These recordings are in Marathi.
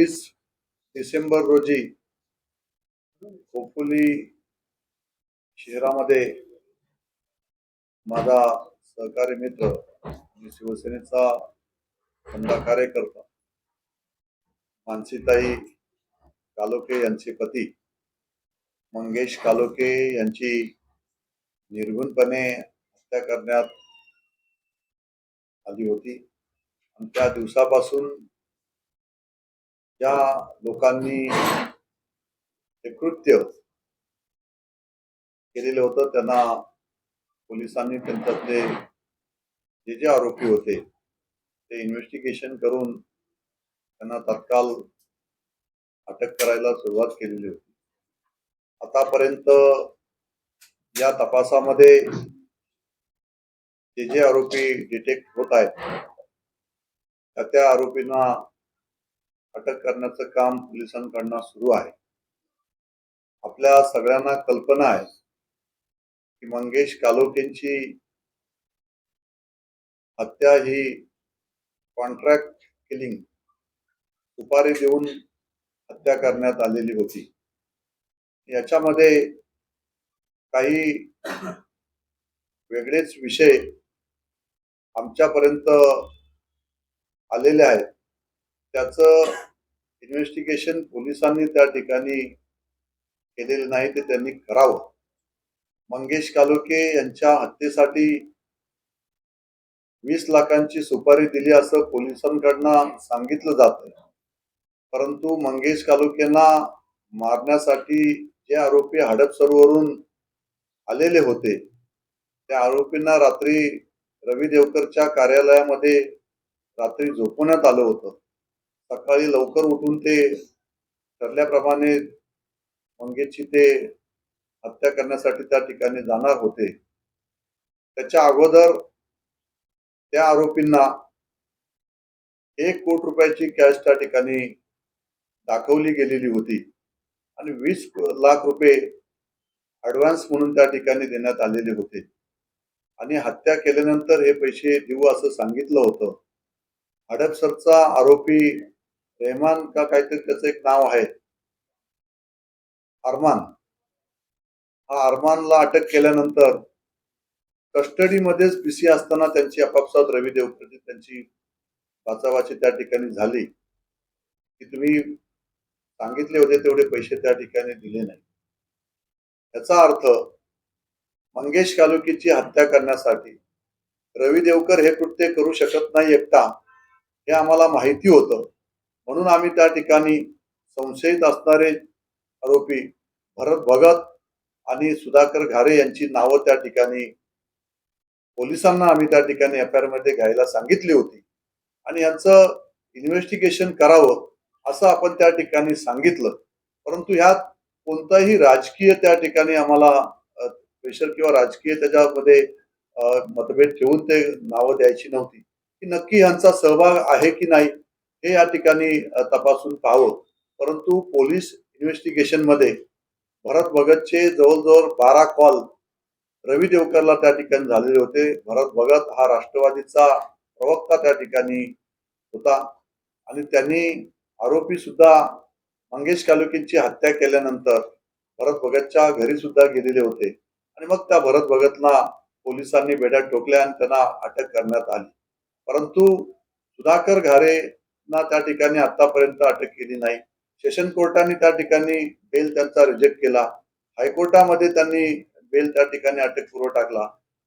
26 डिसेंबर रोजी खोपोली शहरामध्ये माझा सहकारी मित्र आणि शिवसेनेचा खंदा कार्यकर्ता मानसीताई कालोखे यांचे पती मंगेश कालोखे यांची निर्घुणपणे हत्या करण्यात आली होती. आणि त्या दिवसापासून ज्या लोकांनी हे कृत्य केलेलं होतं त्यांना पोलिसांनी त्यांच्यातले जे आरोपी होते ते इन्व्हेस्टिगेशन करून त्यांना तत्काळ अटक करायला सुरुवात केलेली होती. आतापर्यंत या तपासामध्ये जे आरोपी डिटेक्ट होत आहेत त्या आरोपींना अटक करण्याचं काम पोलिसांकडून सुरू आहे. आपल्या सगळ्यांना कल्पना आहे की मंगेश कालोखेंची हत्या ही कॉन्ट्रॅक्ट किलिंग सुपारी देऊन हत्या करण्यात आलेली होती. याच्यामध्ये काही वेगळेच विषय आमच्यापर्यंत आलेले आहेत. त्याचं इन्व्हेस्टिगेशन पोलिसांनी त्या ठिकाणी केलेलं नाही ते त्यांनी करावं. मंगेश कालोखे यांच्या हत्येसाठी 20 लाखांची सुपारी दिली असं पोलिसांकडनं सांगितलं जातंय. परंतु मंगेश कालोखेंना मारण्यासाठी जे आरोपी हडपसरवरून आलेले होते त्या आरोपींना रात्री रवी देवकरच्या कार्यालयामध्ये रात्री झोपवण्यात आलं होतं. सकाळी लवकर उठून ते ठरल्याप्रमाणे मंगेशची ते हत्या करण्यासाठी त्या ठिकाणी जाणार होते. त्याच्या अगोदर त्या आरोपींना 1 कोटी रुपयाची कॅश त्या ठिकाणी दाखवली गेलेली होती आणि 20 लाख रुपये ऍडव्हान्स म्हणून त्या ठिकाणी देण्यात आलेले होते आणि हत्या केल्यानंतर हे पैसे देऊ असं सांगितलं होतं. हडपसरचा आरोपी रेहमान का काहीतरी त्याचं एक नाव आहे, अरमान. हा अरमानला अटक केल्यानंतर कस्टडीमध्येच पीसी असताना त्यांची आपापसात रवी देवकरची त्यांची वाचावाची त्या ठिकाणी झाली की तुम्ही सांगितले होते तेवढे पैसे त्या ठिकाणी दिले नाही. याचा अर्थ मंगेश कालोखेची हत्या करण्यासाठी रवी देवकर हे कृत्य करू शकत नाही एकटा, हे आम्हाला माहिती होतं. म्हणून आम्ही त्या ठिकाणी संशयित असणारे आरोपी भरत भगत आणि सुधाकर घारे यांची नावं त्या ठिकाणी पोलिसांना आम्ही त्या ठिकाणी एफआयआर मध्ये घ्यायला सांगितली होती आणि यांचं इन्व्हेस्टिगेशन करावं असं आपण त्या ठिकाणी सांगितलं. परंतु ह्यात कोणताही राजकीय त्या ठिकाणी आम्हाला प्रेशर किंवा राजकीय त्याच्यामध्ये मतभेद ठेवून ते नावं द्यायची नव्हती की नक्की यांचा सहभाग आहे की नाही हे या ठिकाणी तपासून पाहावं. परंतु पोलीस इन्व्हेस्टिगेशन मध्ये भरत भगतचे जवळजवळ 12 कॉल रवी देवकरला त्या ठिकाणी झालेले होते. भरत भगत हा राष्ट्रवादीचा प्रवक्ता त्या ठिकाणी होता आणि त्यांनी आरोपी सुद्धा मंगेश कालोखेंची हत्या केल्यानंतर भरत भगतच्या घरी सुद्धा गेलेले होते आणि मग त्या भरत भगतला पोलिसांनी बेड्या ठोकल्या आणि त्यांना अटक करण्यात आली. परंतु सुधाकर घारेंना त्या ठिकाणी आतापर्यंत अटक केली नाही. सेशन कोर्टाने त्या ठिकाणी बेल त्यांचा रिजेक्ट केला. हायकोर्टामध्ये त्यांनी बेल त्या ठिकाणी अटकपूर्व टाकला.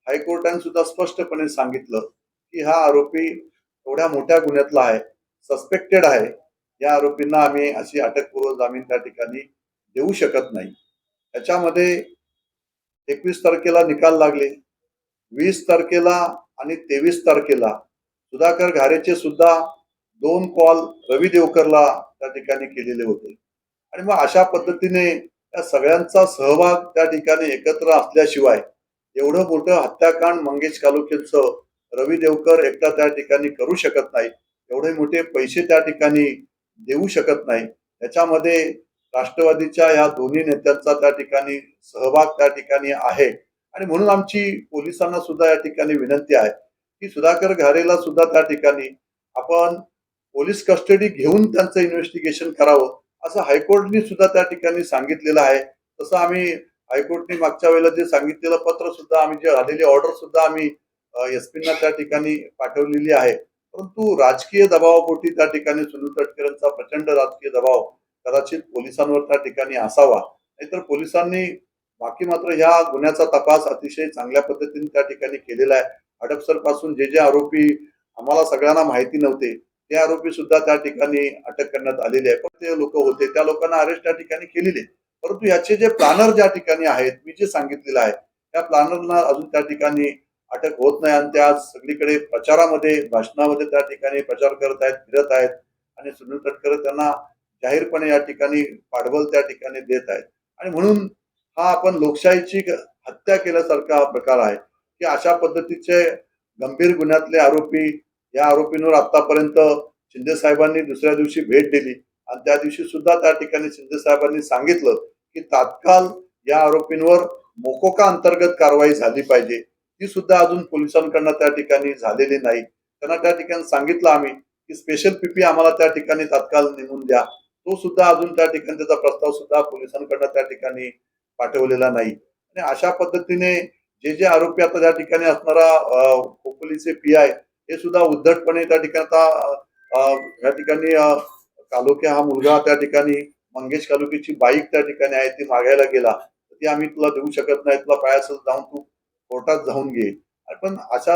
हायकोर्टाने सुद्धा स्पष्टपणे सांगितलं की हा आरोपी एवढ्या मोठ्या गुन्ह्यातला आहे, सस्पेक्टेड आहे, या आरोपींना आम्ही अशी अटकपूर्व जामीन त्या ठिकाणी देऊ शकत नाही. त्याच्यामध्ये 21 तारखेला निकाल लागले. 20 तारखेला आणि 23 तारखेला सुधाकर घारेचे सुद्धा 2 कॉल रवी देवकरला त्या ठिकाणी केलेले होते आणि मग अशा पद्धतीने या सगळ्यांचा सहभाग त्या ठिकाणी एकत्र असल्याशिवाय एवढं मोठं हत्याकांड मंगेश कालोखेंचं रवी देवकर एकटा त्या ठिकाणी करू शकत नाही. एवढे मोठे पैसे त्या ठिकाणी देऊ शकत नाही. त्याच्यामध्ये राष्ट्रवादीच्या या दोन्ही नेत्यांचा त्या ठिकाणी सहभाग त्या ठिकाणी आहे आणि म्हणून आमची पोलिसांना सुद्धा या ठिकाणी विनंती आहे की सुधाकर घारेला सुद्धा त्या ठिकाणी आपण पोलीस कस्टडी घेऊन त्यांचं इन्व्हेस्टिगेशन करावं असं हायकोर्टने सुद्धा त्या ठिकाणी सांगितलेलं आहे. तसं आम्ही हायकोर्टने मागच्या वेळेला जे सांगितलेलं पत्र सुद्धा आम्ही जे आलेली ऑर्डर सुद्धा आम्ही एसपींना त्या ठिकाणी पाठवलेली आहे. परंतु राजकीय दबावापोटी त्या ठिकाणी सुनील तटकरेंचा प्रचंड राजकीय दबाव कदाचित पोलिसांवर त्या ठिकाणी असावा. नाहीतर पोलिसांनी बाकी मात्र ह्या गुन्ह्याचा तपास अतिशय चांगल्या पद्धतीने त्या ठिकाणी केलेला आहे. हडपसर पासून जे आरोपी आम्हाला सगळ्यांना माहिती नव्हते ते आरोपी सुद्धा त्या ठिकाणी अटक करण्यात आलेले आहे. पण ते लोक होते त्या लोकांना अरेस्ट त्या ठिकाणी केलेले. परंतु याचे जे प्लॅनर ज्या ठिकाणी आहेत मी जे सांगितलेलं आहे त्या प्लॅनरना अजून त्या ठिकाणी अटक होत नाही आणि ते आज सगळीकडे प्रचारामध्ये भाषणामध्ये त्या ठिकाणी प्रचार करत आहेत, फिरत आहेत आणि सुनील तटकरे त्यांना जाहीरपणे या ठिकाणी पाठबळ त्या ठिकाणी देत आहेत. आणि म्हणून हा आपण लोकशाहीची हत्या केल्यासारखा प्रकार आहे की अशा पद्धतीचे गंभीर गुन्ह्यातले आरोपी या आरोपींवर आतापर्यंत शिंदे साहेबांनी दुसऱ्या दिवशी भेट दिली आणि त्या दिवशी सुद्धा त्या ठिकाणी शिंदे साहेबांनी सांगितलं की तात्काळ या आरोपींवर मोकोका अंतर्गत कारवाई झाली पाहिजे. ती सुद्धा अजून पोलिसांकडनं त्या ठिकाणी झालेली नाही. त्यांना त्या ठिकाणी सांगितलं आम्ही की स्पेशल पीपी आम्हाला त्या ठिकाणी तात्काळ नेमून द्या. तो सुद्धा अजून त्या ठिकाणी त्याचा प्रस्ताव सुद्धा पोलिसांकडनं त्या ठिकाणी पाठवलेला नाही. आणि अशा पद्धतीने जे आरोपी आता त्या ठिकाणी असणारा खोपोलीचे पीआय हे सुद्धा उद्धटपणे त्या ठिकाणी आता या ठिकाणी कालोखे हा मुलगा त्या ठिकाणी मंगेश कालोखेची बाईक त्या ठिकाणी आहे ती मागायला गेला तर ती आम्ही तुला देऊ शकत नाही, तुला पायासच जाऊन तू कोर्टात जाऊन घे. पण अशा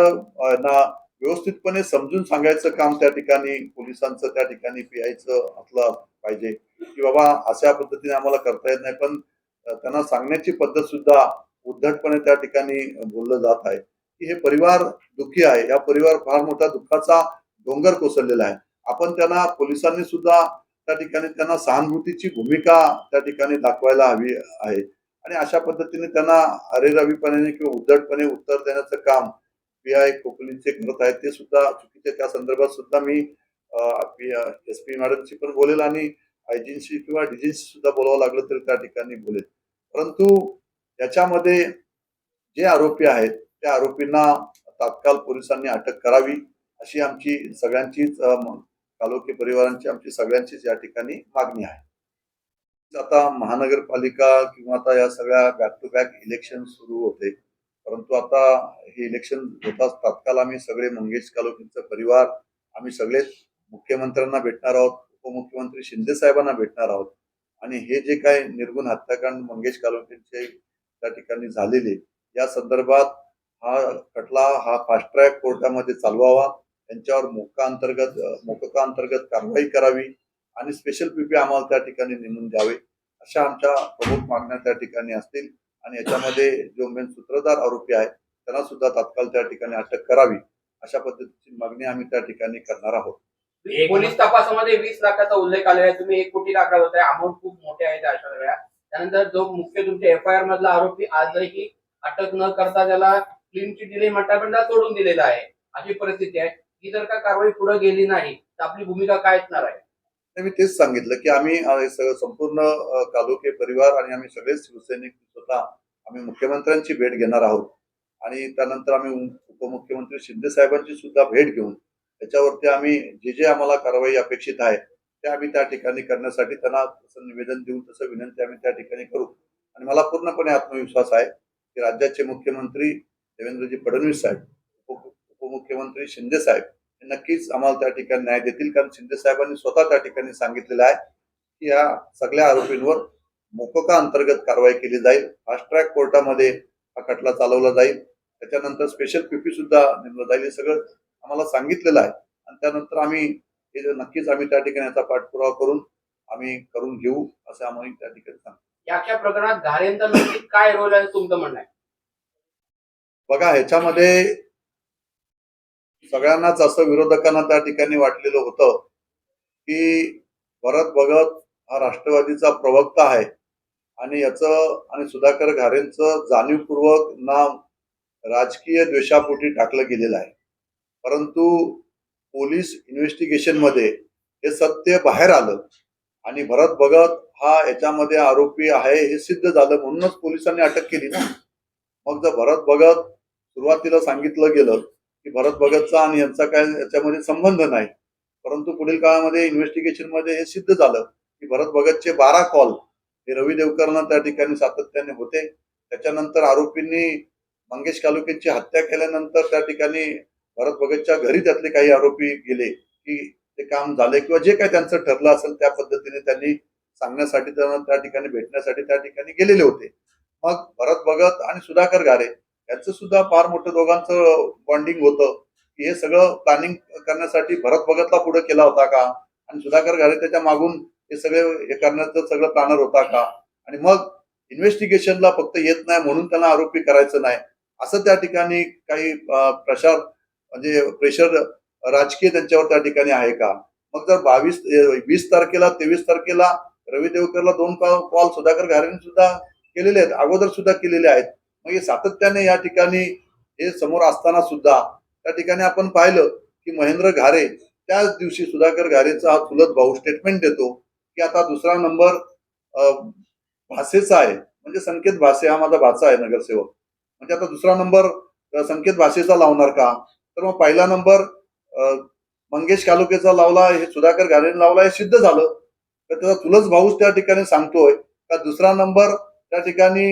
ना व्यवस्थितपणे समजून सांगायचं काम त्या ठिकाणी पोलिसांचं त्या ठिकाणी पीआयचं असलं पाहिजे की बाबा अशा पद्धतीने आम्हाला करता येत नाही. पण त्यांना सांगण्याची पद्धत सुद्धा उद्धटपणे त्या ठिकाणी बोललं जात आहे की हे परिवार दुःखी आहे. या परिवार फार मोठा दुःखाचा डोंगर कोसळलेला आहे. आपण त्यांना पोलिसांनी सुद्धा त्या ठिकाणी त्यांना सहानुभूतीची भूमिका त्या ठिकाणी दाखवायला हवी आहे. आणि अशा पद्धतीने त्यांना अरेरावीपणाने किंवा उद्धटपणे उत्तर देण्याचं काम पीआय खोपोलीचे करत आहेत ते सुद्धा चुकीचे. त्या संदर्भात सुद्धा मी एसपी मॅडमशी पण बोलेल आणि आयजींशी किंवा डीजींशी सुद्धा बोलावं लागलं तरी त्या ठिकाणी बोलेल. परंतु याच्यामध्ये जे आरोपी आहेत त्या आरोपींना तात्काळ पोलिसांनी अटक करावी अशी आमची सगळ्यांचीच कालोखे परिवारांची आमची सगळ्यांचीच या ठिकाणी मागणी आहे. आता महानगरपालिका किंवा आता या सगळ्या बॅक टू बॅक इलेक्शन सुरू होते. परंतु आता हे इलेक्शन होताच तात्काळ आम्ही सगळे मंगेश कालोखेंचा परिवार आम्ही सगळेच मुख्यमंत्र्यांना भेटणार आहोत, उपमुख्यमंत्री शिंदे साहेबांना भेटणार आहोत. आणि हे जे काही निर्गुण हत्याकांड मंगेश कालोखेंचे त्या ठिकाणी झालेले या संदर्भात हा खटला हा फास्ट ट्रॅक कोर्टामध्ये चालवावा. त्यांच्यावर मोक्का अंतर्गत कारवाई करावी आणि स्पेशल पीपी आम्हाला त्या ठिकाणी नेमून द्यावे अशा आमच्या प्रमुख मागण्या त्या ठिकाणी असतील. आणि याच्यामध्ये जो मेन सूत्रधार आरोपी आहे त्यांना सुद्धा तात्काळ त्या ठिकाणी अटक करावी अशा पद्धतीची मागणी आम्ही त्या ठिकाणी करणार आहोत. पोलीस तपासामध्ये 20 लाखाचा उल्लेख आलेला आहे. तुम्ही 1 कोटी दाखवत होता. अमाऊंट खूप मोठे आहे अशा वेळा. त्यानंतर जो मुख्य तुमच्या एफआयआर मधला आरोपी आजही अटक न करता त्याला क्लीन चिट दिली म्हणता पण त्याला सोडून दिलेला आहे. अशी परिस्थिती आहे. ही जर का कारवाई पुढे गेली नाही तर आपली भूमिका काय असणार आहे? मी तेच सांगितलं की आम्ही संपूर्ण कालोखे परिवार आणि आम्ही सगळेच शिवसैनिक स्वतः आम्ही मुख्यमंत्र्यांची भेट घेणार आहोत. आणि त्यानंतर आम्ही उपमुख्यमंत्री शिंदे साहेबांची सुद्धा भेट घेऊन त्याच्यावरती आम्ही जे आम्हाला कारवाई अपेक्षित आहे ते आम्ही त्या ठिकाणी करण्यासाठी त्यांना तसं निवेदन देऊन तसं विनंती आम्ही त्या ठिकाणी करू. आणि मला पूर्णपणे आत्मविश्वास आहे की राज्याचे मुख्यमंत्री देवेंद्रजी फडणवीस साहेब, उपमुख्यमंत्री शिंदे साहेब हे नक्कीच आम्हाला त्या ठिकाणी न्याय देतील. कारण शिंदे साहेबांनी स्वतः त्या ठिकाणी सांगितलेलं आहे की या सगळ्या आरोपींवर मोकोका अंतर्गत कारवाई केली जाईल. फास्ट ट्रॅक कोर्टामध्ये हा खटला चालवला जाईल. त्याच्यानंतर स्पेशल पीपी सुद्धा नेमलं जाईल. हे सगळं आम्हाला सांगितलेलं आहे. आणि त्यानंतर आम्ही हे नक्कीच आम्ही त्या ठिकाणी याचा पाठपुरावा करून आम्ही करून घेऊ असं आम्ही त्या ठिकाणी सांगतो. याच्या प्रकरणात घारेंचा नक्की काय रोल आहे तुमचं म्हणणं आहे? बघा ह्याच्यामध्ये सगळ्यांनाच असं विरोधकांना त्या ठिकाणी वाटलेलं होतं की भरत भगत हा राष्ट्रवादीचा प्रवक्ता आहे आणि याचं आणि सुधाकर घारेंचं जाणीवपूर्वक नाव राजकीय द्वेषापोटी टाकलं गेलेलं आहे. परंतु पोलीस इन्व्हेस्टिगेशन मध्ये हे सत्य बाहेर आलं आणि भरत भगत हा याच्यामध्ये आरोपी आहे हे सिद्ध झालं म्हणूनच पोलिसांनी अटक केली ना. मग जर भरत भगत सुरुवातीला सांगितलं गेलं की भरत भगतचा आणि यांचा काय याच्यामध्ये संबंध नाही, परंतु पुढील काळामध्ये इन्व्हेस्टिगेशन मध्ये हे सिद्ध झालं की भरत भगतचे 12 कॉल हे रवी देवकरला त्या ठिकाणी सातत्याने होते. त्याच्यानंतर आरोपींनी मंगेश कालोखेंची हत्या केल्यानंतर त्या ठिकाणी भरत भगतच्या घरी त्यातले काही आरोपी गेले की ते काम झाले किंवा जे काही त्यांचं ठरलं असेल त्या पद्धतीने त्यांनी सांगण्यासाठी त्यांना त्या ठिकाणी भेटण्यासाठी त्या ठिकाणी गेलेले होते. मग भरत भगत आणि सुधाकर घारे यांचं सुद्धा फार मोठं दोघांचं बॉन्डिंग होतं की हे सगळं प्लॅनिंग करण्यासाठी भरत भगतला पुढे केला होता का आणि सुधाकर घारे त्याच्या मागून हे सगळे हे करण्याचं सगळं प्लॅनर होता का आणि मग इन्व्हेस्टिगेशनला फक्त येत नाही म्हणून त्यांना आरोपी करायचं नाही असं त्या ठिकाणी काही प्रसार म्हणजे प्रेशर राजकीय त्यांच्यावर त्या ठिकाणी आहे का. मग जर 20 तारखेला 23 तारखेला रवी देवकरला 2 कॉल सुधाकर घारेंनी सुद्धा केलेले आहेत, अगोदर सुद्धा केलेले आहेत. मग हे सातत्याने या ठिकाणी हे समोर असताना सुद्धा त्या ठिकाणी आपण पाहिलं की महेंद्र घारे त्याच दिवशी सुधाकर घारेचा हा चुलत भाऊ स्टेटमेंट देतो की आता दुसरा नंबर भाषेचा आहे म्हणजे संकेत भाषे हा माझा भाचा आहे नगरसेवक म्हणजे आता दुसरा नंबर संकेत भाषेचा लावणार का तर मग पहिला नंबर मंगेश कालोखेचा लावला हे सुधाकर घारेने लावला हे सिद्ध झालं तर त्याचा चुलत भाऊच त्या ठिकाणी सांगतोय का दुसरा नंबर त्या ठिकाणी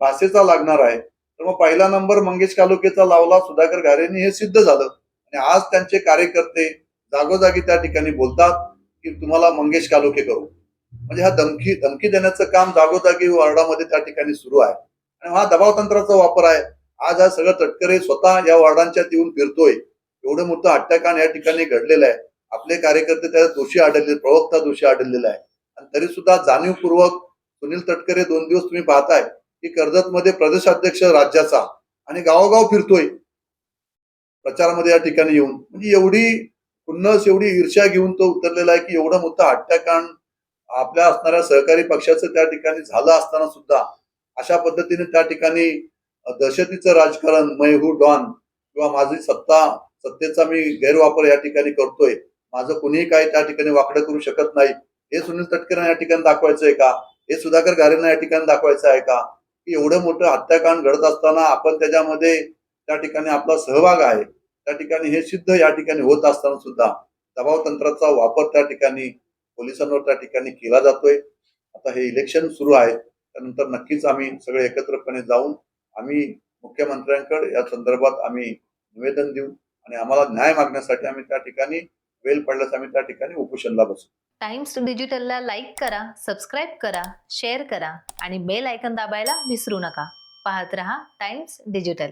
भाषेचा लागणार आहे तर मग पहिला नंबर मंगेश कालोखेचा लावला सुधाकर घारेंनी हे सिद्ध झालं आणि आज त्यांचे कार्यकर्ते जागोजागी त्या ठिकाणी बोलतात की तुम्हाला मंगेश कालोखे करू म्हणजे हा धमकी देण्याचं काम जागोजागी वॉर्डामध्ये त्या ठिकाणी सुरू आहे आणि हा दबाव तंत्राचा वापर आहे. आज हा सगळं तटकरे स्वतः या वॉर्डांच्यात येऊन फिरतोय एवढं मोठं हत्याकांड या ठिकाणी घडलेलं आहे. आपले कार्यकर्ते त्यात दोषी आढळले प्रवक्ता दोषी आढळलेला आहे आणि तरी सुद्धा जाणीवपूर्वक सुनील तटकरे 2 दिवस तुम्ही पाहताय की कर्जतमध्ये प्रदेशाध्यक्ष राज्याचा आणि गावोगाव फिरतोय प्रचारामध्ये या ठिकाणी येऊन म्हणजे एवढी खुन्नस एवढी ईर्ष्या घेऊन तो उतरलेला आहे की एवढं मोठं हत्याकांड आपल्या असणाऱ्या सहकारी पक्षाचं त्या ठिकाणी झालं असताना सुद्धा अशा पद्धतीने त्या ठिकाणी दहशतीचं राजकारण मै हू डॉन किंवा माझी सत्तेचा मी गैरवापर या ठिकाणी करतोय माझं कुणीही काही त्या ठिकाणी वाकडं करू शकत नाही हे सुनील तटकरे या ठिकाणी दाखवायचं आहे का हे सुधाकर घारेंना या ठिकाणी दाखवायचं आहे का की एवढं मोठं हत्याकांड घडत असताना आपण त्याच्यामध्ये त्या ठिकाणी आपला सहभाग आहे त्या ठिकाणी हे सिद्ध या ठिकाणी होत असताना सुद्धा दबाव तंत्राचा वापर त्या ठिकाणी पोलिसांवर त्या ठिकाणी केला जातोय. आता हे इलेक्शन सुरू आहे त्यानंतर नक्कीच आम्ही सगळे एकत्रपणे जाऊन आम्ही मुख्यमंत्र्यांकडे या संदर्भात आम्ही निवेदन देऊ आणि आम्हाला न्याय मागण्यासाठी आम्ही त्या ठिकाणी वेळ पडल्यास आम्ही त्या ठिकाणी उपोषणला बसू. टाइम्स डिजिटलला लाईक करा, सबस्क्राईब करा, शेअर करा आणि बेल आयकॉन दाबायला विसरू नका. पाहत रहा टाइम्स डिजिटल.